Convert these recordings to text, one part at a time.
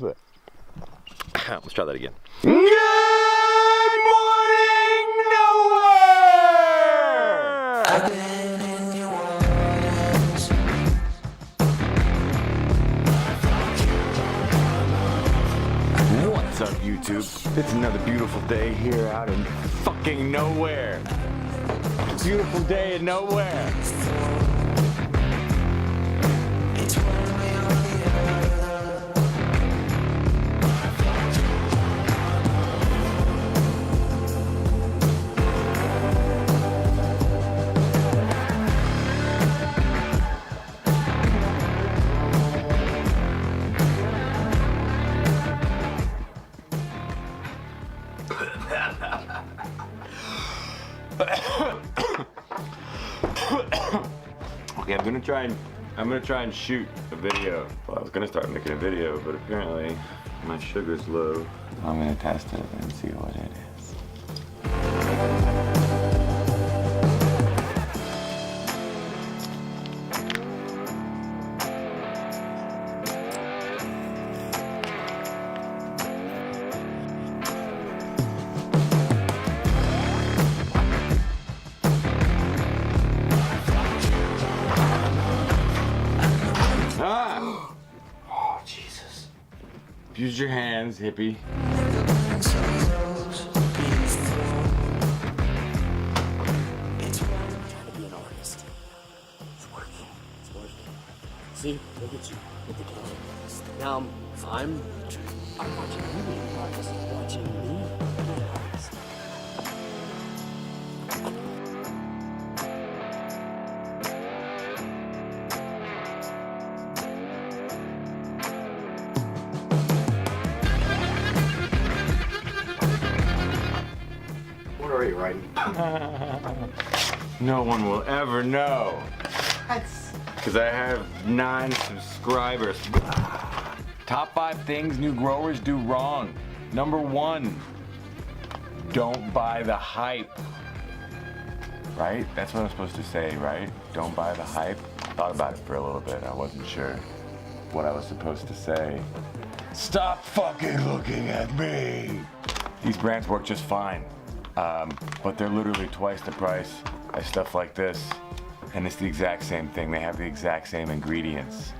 Let's try that again. Good morning, nowhere! I've been in your waters. What's up, YouTube? It's another beautiful day here out in fucking nowhere. Beautiful day in nowhere. It's one way or the other. Okay, I'm gonna try and shoot a video. Well, I was gonna start making a video, but apparently my sugar's low. I'm gonna test it and see what it is. Oh, Jesus. Use your hands, hippie. See, look at you with the camera. Now I'm watching you be an artist, watching me be an artist. What are you writing? No one will ever know. Because I have 9 subscribers. Top 5 things new growers do wrong. Number 1, don't buy the hype. Right? That's what I'm supposed to say, right? Don't buy the hype. Thought about it for a little bit. I wasn't sure what I was supposed to say. Stop fucking looking at me. These brands work just fine, but they're literally twice the price as stuff like this. And it's the exact same thing. They have the exact same ingredients.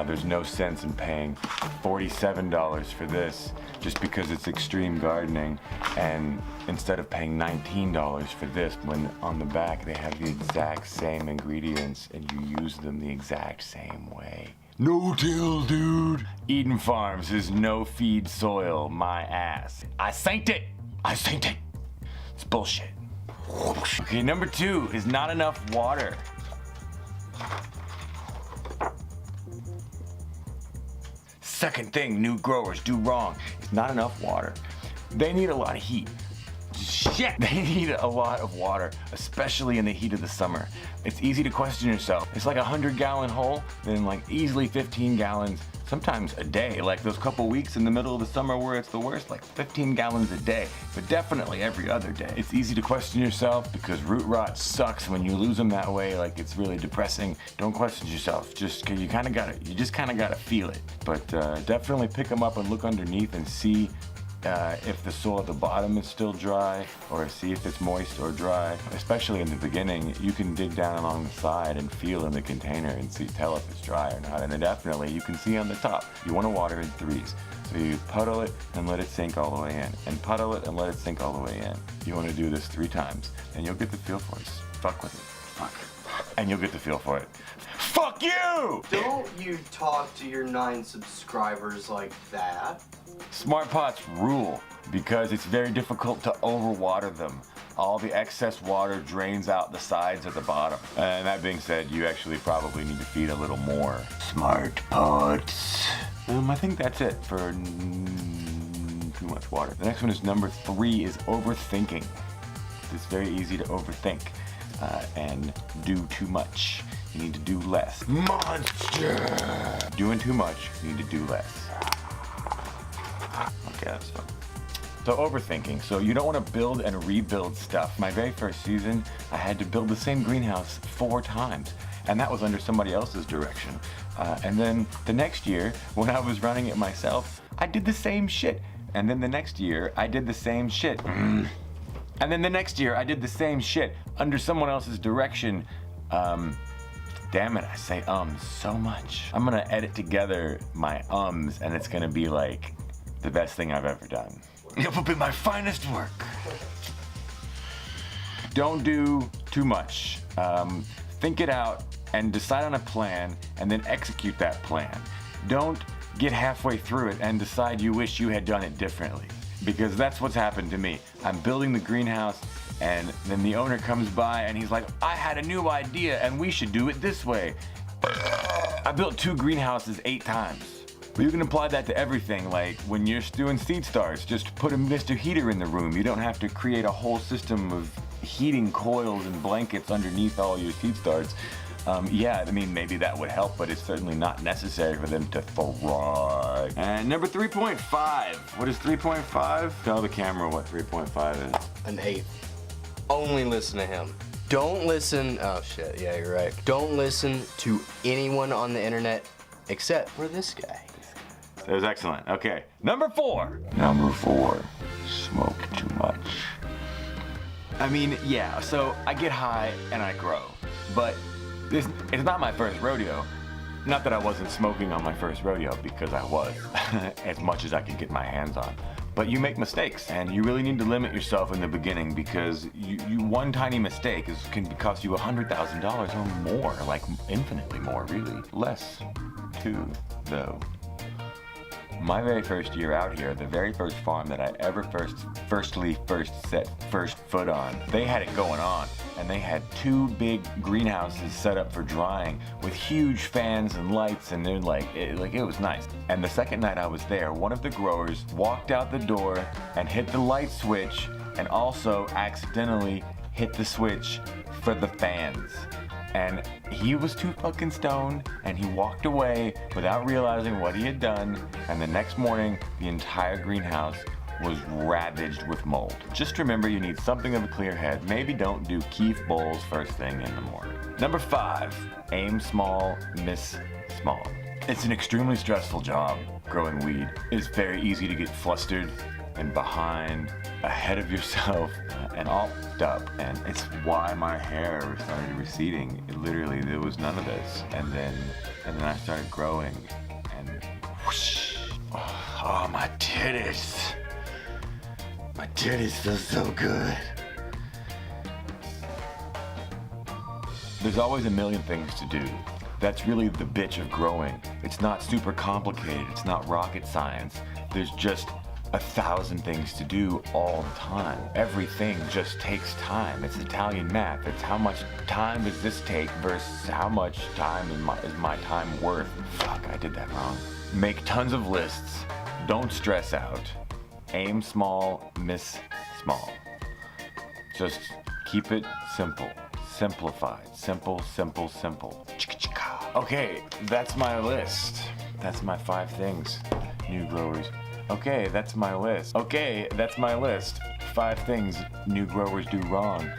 There's no sense in paying $47 for this just because it's extreme gardening, and instead of paying $19 for this, when on the back they have the exact same ingredients and you use them the exact same way. No till, dude. Eden Farms is no feed soil, my ass. I saint it. I saint it. It's bullshit. Okay, number 2 is not enough water. Second thing new growers do wrong is not enough water. They need a lot of heat. Shit, they need a lot of water, especially in the heat of the summer. It's easy to question yourself. It's like a 100-gallon hole, then like easily 15 gallons, sometimes a day. Like those couple weeks in the middle of the summer where it's the worst, like 15 gallons a day, but definitely every other day. It's easy to question yourself because root rot sucks when you lose them that way. Like it's really depressing. Don't question yourself, just cause you just kind of gotta feel it. But definitely pick them up and look underneath and see if the soil at the bottom is still dry, or see if it's moist or dry. Especially in the beginning, you can dig down along the side and feel in the container and tell if it's dry or not. And then definitely you can see on the top. You want to water in 3s. So you puddle it and let it sink all the way in, and puddle it and let it sink all the way in. You want to do this 3 times, and you'll get the feel for it. Just fuck with it. Fuck. And you'll get the feel for it. Fuck you! Don't you talk to your 9 subscribers like that. Smart pots rule because it's very difficult to overwater them. All the excess water drains out the sides at the bottom. And that being said, you actually probably need to feed a little more. Smart pots. I think that's it for too much water. The next one is number 3 is overthinking. It's very easy to overthink and do too much. You need to do less. Monster! Doing too much, you need to do less. Okay, that's fun. So overthinking. So you don't want to build and rebuild stuff. My very first season, I had to build the same greenhouse 4 times. And that was under somebody else's direction. And then the next year, when I was running it myself, I did the same shit. And then the next year, I did the same shit. And then the next year, I did the same shit under someone else's direction. Damn it, I say so much. I'm gonna edit together my and it's gonna be like the best thing I've ever done. It will be my finest work. Don't do too much. Think it out and decide on a plan and then execute that plan. Don't get halfway through it and decide you wish you had done it differently, because that's what's happened to me. I'm building the greenhouse and then the owner comes by and he's like, I had a new idea and we should do it this way. I built 2 greenhouses 8 times. But you can apply that to everything, like when you're doing seed starts, just put a Mr. Heater in the room. You don't have to create a whole system of heating coils and blankets underneath all your seed starts. Yeah, I mean, maybe that would help, but it's certainly not necessary for them to thrive. And number 3.5. What is 3.5? Tell the camera what 3.5 is. An 8. Only listen to him. Don't listen, oh shit, yeah, you're right. Don't listen to anyone on the internet except for this guy. That was excellent. Okay, number 4. Number 4, smoke too much. I mean, yeah, so I get high and I grow, but it's not my first rodeo. Not that I wasn't smoking on my first rodeo, because I was, as much as I could get my hands on. But you make mistakes, and you really need to limit yourself in the beginning, because you one tiny mistake can cost you $100,000 or more, like infinitely more, really. Less, too, though. My very first year out here, the very first farm that I ever set first foot on, they had it going on, and they had 2 big greenhouses set up for drying with huge fans and lights, and they're it was nice. And the second night I was there, one of the growers walked out the door and hit the light switch, and also accidentally hit the switch for the fans. And he was too fucking stoned, and he walked away without realizing what he had done, and the next morning, the entire greenhouse was ravaged with mold. Just remember, you need something of a clear head. Maybe don't do Keith bowls first thing in the morning. Number 5, aim small, miss small. It's an extremely stressful job, growing weed. It's very easy to get flustered and behind, ahead of yourself, and all up. And it's why my hair started receding. Literally, there was none of this. And then I started growing, and whoosh. Oh, my titties. My titties feel so good. There's always a million things to do. That's really the bitch of growing. It's not super complicated. It's not rocket science. There's just 1,000 things to do all the time. Everything just takes time. It's Italian math. It's how much time does this take versus how much time is my time worth. Fuck, I did that wrong. Make tons of lists. Don't stress out. Aim small, miss small. Just keep it simple. Simplified. Simple, simple, simple. Okay, that's my list. That's my 5 things. New growers. Okay, that's my list. 5 things new growers do wrong.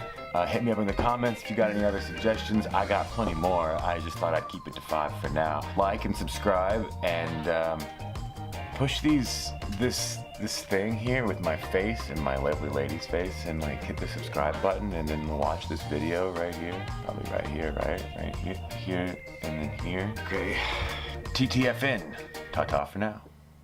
Hit me up in the comments if you got any other suggestions. I got plenty more. I just thought I'd keep it to 5 for now. Like and subscribe, and push this thing here with my face and my lovely lady's face, and like hit the subscribe button, and then watch this video right here. Probably right here, right here, and then here. Okay. TTFN. Ta-ta for now.